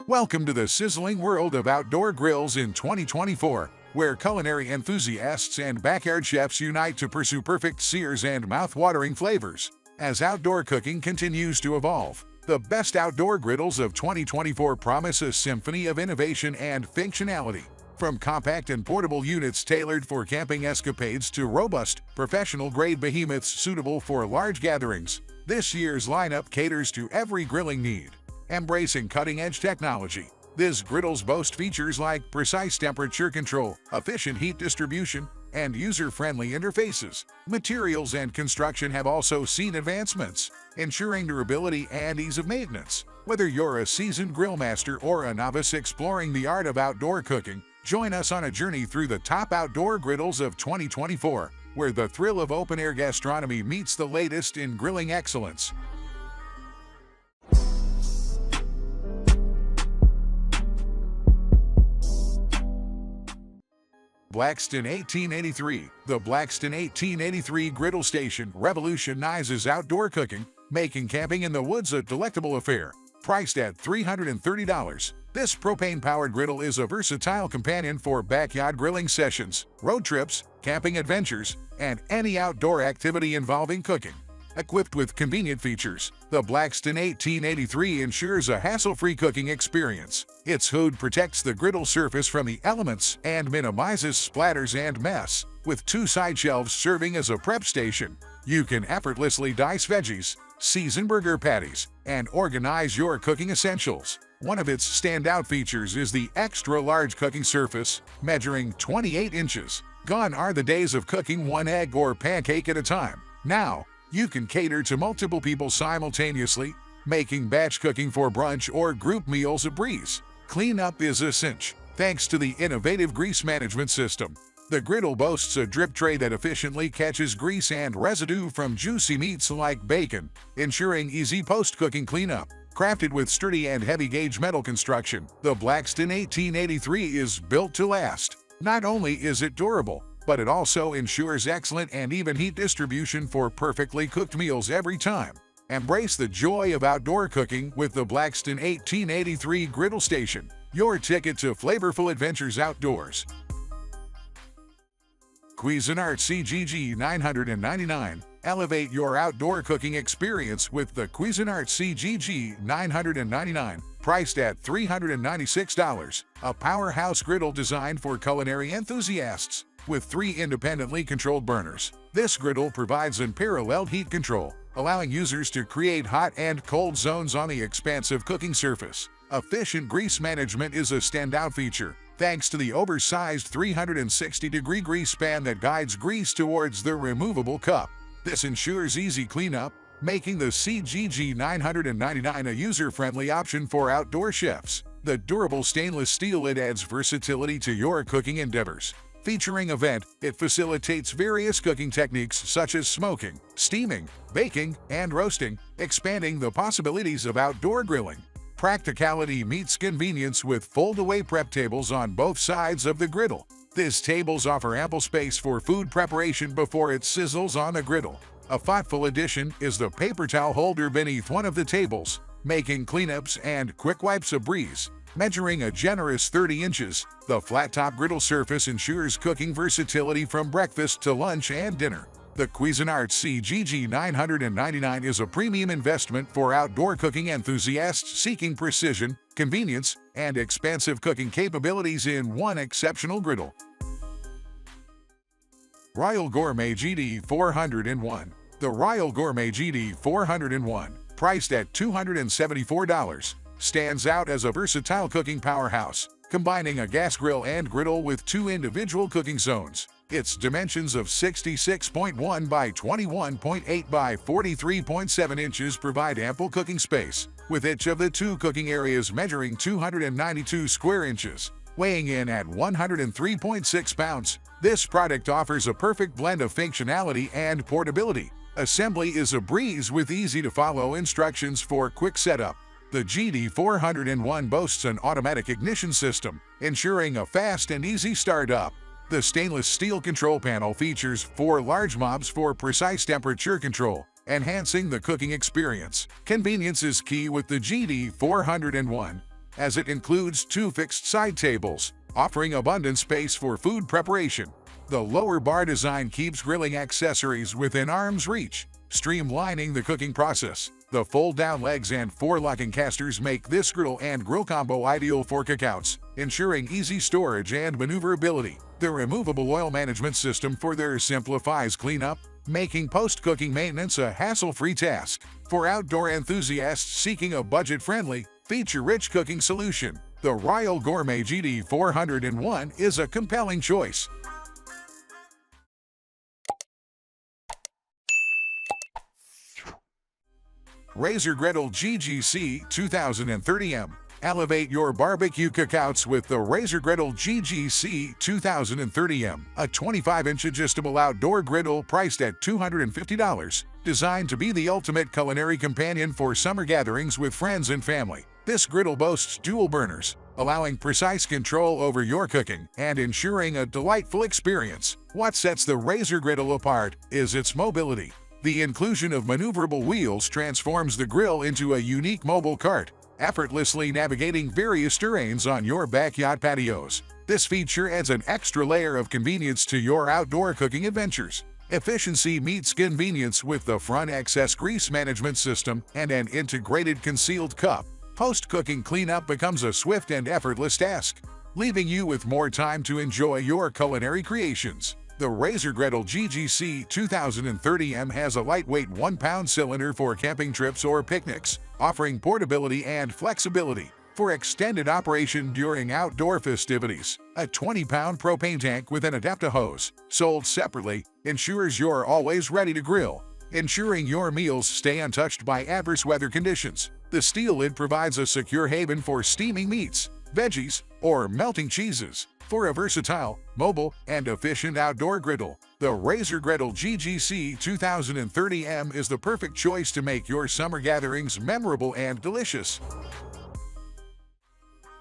Welcome to the sizzling world of outdoor grills in 2024, where culinary enthusiasts and backyard chefs unite to pursue perfect sears and mouth-watering flavors. As outdoor cooking continues to evolve, the best outdoor griddles of 2024 promise a symphony of innovation and functionality. From compact and portable units tailored for camping escapades to robust, professional-grade behemoths suitable for large gatherings, this year's lineup caters to every grilling need. Embracing cutting-edge technology, these griddles boast features like precise temperature control, efficient heat distribution, and user-friendly interfaces. Materials and construction have also seen advancements, ensuring durability and ease of maintenance. Whether you're a seasoned grill master or a novice exploring the art of outdoor cooking, join us on a journey through the top outdoor griddles of 2024, where the thrill of open-air gastronomy meets the latest in grilling excellence. Blackstone 1883. The Blackstone 1883 griddle station revolutionizes outdoor cooking, making camping in the woods a delectable affair. Priced at $330, this propane-powered griddle is a versatile companion for backyard grilling sessions, road trips, camping adventures, and any outdoor activity involving cooking. Equipped with convenient features, the Blackstone 1883 ensures a hassle-free cooking experience. Its hood protects the griddle surface from the elements and minimizes splatters and mess. With two side shelves serving as a prep station, you can effortlessly dice veggies, season burger patties, and organize your cooking essentials. One of its standout features is the extra-large cooking surface, measuring 28 inches. Gone are the days of cooking one egg or pancake at a time. Now, you can cater to multiple people simultaneously, making batch cooking for brunch or group meals a breeze. Cleanup is a cinch, thanks to the innovative grease management system. The griddle boasts a drip tray that efficiently catches grease and residue from juicy meats like bacon, ensuring easy post-cooking cleanup. Crafted with sturdy and heavy-gauge metal construction, the Blackstone 1883 is built to last. Not only is it durable, but it also ensures excellent and even heat distribution for perfectly cooked meals every time. Embrace the joy of outdoor cooking with the Blackstone 1883 griddle station, your ticket to flavorful adventures outdoors. Cuisinart CGG-999. Elevate your outdoor cooking experience with the Cuisinart CGG-999, priced at $396. A powerhouse griddle designed for culinary enthusiasts. With 3 independently controlled burners, this griddle provides unparalleled heat control, allowing users to create hot and cold zones on the expansive cooking surface. Efficient grease management is a standout feature, thanks to the oversized 360-degree grease span that guides grease towards the removable cup. This ensures easy cleanup, making the CGG-999 a user-friendly option for outdoor chefs. The durable stainless steel lid adds versatility to your cooking endeavors. Featuring a vent, it facilitates various cooking techniques such as smoking, steaming, baking, and roasting, expanding the possibilities of outdoor grilling. Practicality meets convenience with fold-away prep tables on both sides of the griddle. These tables offer ample space for food preparation before it sizzles on the griddle. A thoughtful addition is the paper towel holder beneath one of the tables, making cleanups and quick wipes a breeze. Measuring a generous 30 inches, the flat-top griddle surface ensures cooking versatility from breakfast to lunch and dinner. The Cuisinart CGG-999 is a premium investment for outdoor cooking enthusiasts seeking precision, convenience, and expansive cooking capabilities in one exceptional griddle. Royal Gourmet GD401. The Royal Gourmet GD401, priced at $274, stands out as a versatile cooking powerhouse, combining a gas grill and griddle with 2 individual cooking zones. Its dimensions of 66.1 by 21.8 by 43.7 inches provide ample cooking space, with each of the 2 cooking areas measuring 292 square inches. Weighing in at 103.6 pounds, this product offers a perfect blend of functionality and portability. Assembly is a breeze with easy-to-follow instructions for quick setup. The GD401 boasts an automatic ignition system, ensuring a fast and easy startup. The stainless steel control panel features 4 large knobs for precise temperature control, enhancing the cooking experience. Convenience is key with the GD401. as it includes 2 fixed side tables, offering abundant space for food preparation. The lower bar design keeps grilling accessories within arm's reach, streamlining the cooking process. The fold-down legs and 4 locking casters make this griddle and grill combo ideal for cookouts, ensuring easy storage and maneuverability. The removable oil management system further simplifies cleanup, making post-cooking maintenance a hassle-free task. For outdoor enthusiasts seeking a budget-friendly, feature-rich cooking solution, the Royal Gourmet GD401 is a compelling choice. Razer Griddle GGC-999. Elevate your barbecue cookouts with the Razer Griddle GGC-999, a 25-inch adjustable outdoor griddle priced at $250, designed to be the ultimate culinary companion for summer gatherings with friends and family. This griddle boasts dual burners, allowing precise control over your cooking and ensuring a delightful experience. What sets the Razer Griddle apart is its mobility. The inclusion of maneuverable wheels transforms the grill into a unique mobile cart, effortlessly navigating various terrains on your backyard patios. This feature adds an extra layer of convenience to your outdoor cooking adventures. Efficiency meets convenience with the front excess grease management system and an integrated concealed cup. Post-cooking cleanup becomes a swift and effortless task, leaving you with more time to enjoy your culinary creations. The Razer Griddle GGC-999 has a lightweight 1-pound cylinder for camping trips or picnics, offering portability and flexibility. For extended operation during outdoor festivities, a 20-pound propane tank with an adapter hose, sold separately, ensures you're always ready to grill, ensuring your meals stay untouched by adverse weather conditions. The steel lid provides a secure haven for steaming meats, veggies, or melting cheeses. For a versatile, mobile, and efficient outdoor griddle, the Razer Griddle GGC-999 is the perfect choice to make your summer gatherings memorable and delicious.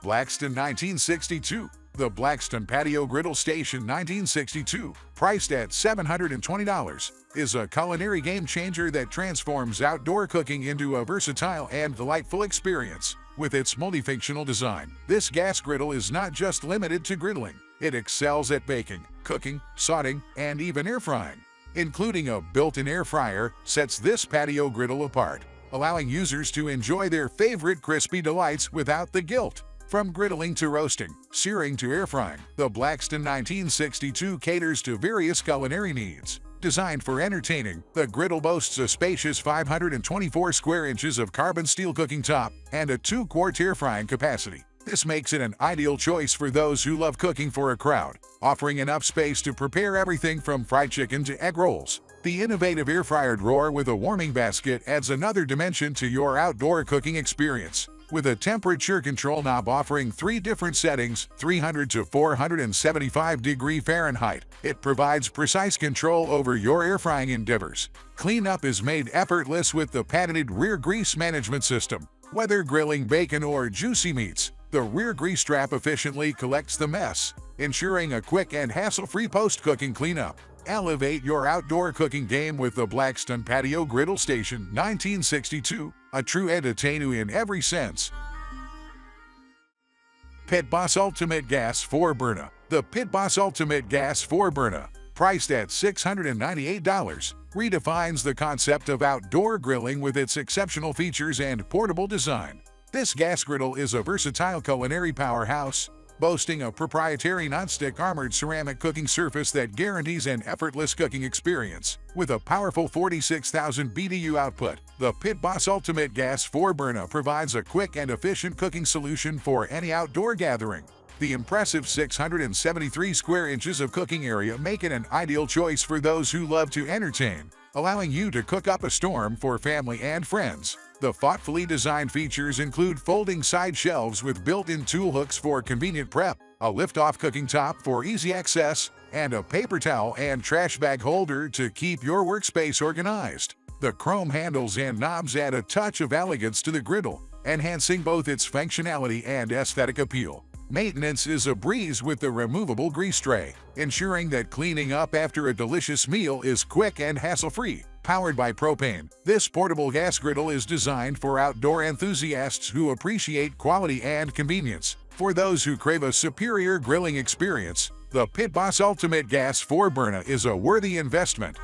Blackstone 1962. The Blackstone Patio Griddle Station 1962, priced at $720, is a culinary game-changer that transforms outdoor cooking into a versatile and delightful experience. With its multifunctional design, this gas griddle is not just limited to griddling. It excels at baking, cooking, sautéing, and even air frying. Including a built-in air fryer sets this patio griddle apart, allowing users to enjoy their favorite crispy delights without the guilt. From griddling to roasting, searing to air frying, the Blackstone 1962 caters to various culinary needs. Designed for entertaining, the griddle boasts a spacious 524 square inches of carbon steel cooking top and a 2-quart air frying capacity. This makes it an ideal choice for those who love cooking for a crowd, offering enough space to prepare everything from fried chicken to egg rolls. The innovative air fryer drawer with a warming basket adds another dimension to your outdoor cooking experience. With a temperature control knob offering 3 different settings, 300 to 475 degree Fahrenheit, it provides precise control over your air frying endeavors. Cleanup is made effortless with the patented rear grease management system. Whether grilling bacon or juicy meats, the rear grease trap efficiently collects the mess, ensuring a quick and hassle-free post-cooking cleanup. Elevate your outdoor cooking game with the Blackstone Patio Griddle Station 1962, a true entertainer in every sense. Pit Boss Ultimate Gas 4-Burner. The Pit Boss Ultimate Gas 4-Burner, priced at $698, redefines the concept of outdoor grilling with its exceptional features and portable design. This gas griddle is a versatile culinary powerhouse, boasting a proprietary nonstick armored ceramic cooking surface that guarantees an effortless cooking experience. With a powerful 46,000 BTU output, the Pit Boss Ultimate Gas 4-Burner provides a quick and efficient cooking solution for any outdoor gathering. The impressive 673 square inches of cooking area make it an ideal choice for those who love to entertain, allowing you to cook up a storm for family and friends. The thoughtfully designed features include folding side shelves with built-in tool hooks for convenient prep, a lift-off cooking top for easy access, and a paper towel and trash bag holder to keep your workspace organized. The chrome handles and knobs add a touch of elegance to the griddle, enhancing both its functionality and aesthetic appeal. Maintenance is a breeze with the removable grease tray, ensuring that cleaning up after a delicious meal is quick and hassle-free. Powered by propane, this portable gas griddle is designed for outdoor enthusiasts who appreciate quality and convenience. For those who crave a superior grilling experience, the Pit Boss Ultimate Gas 4 Burner is a worthy investment.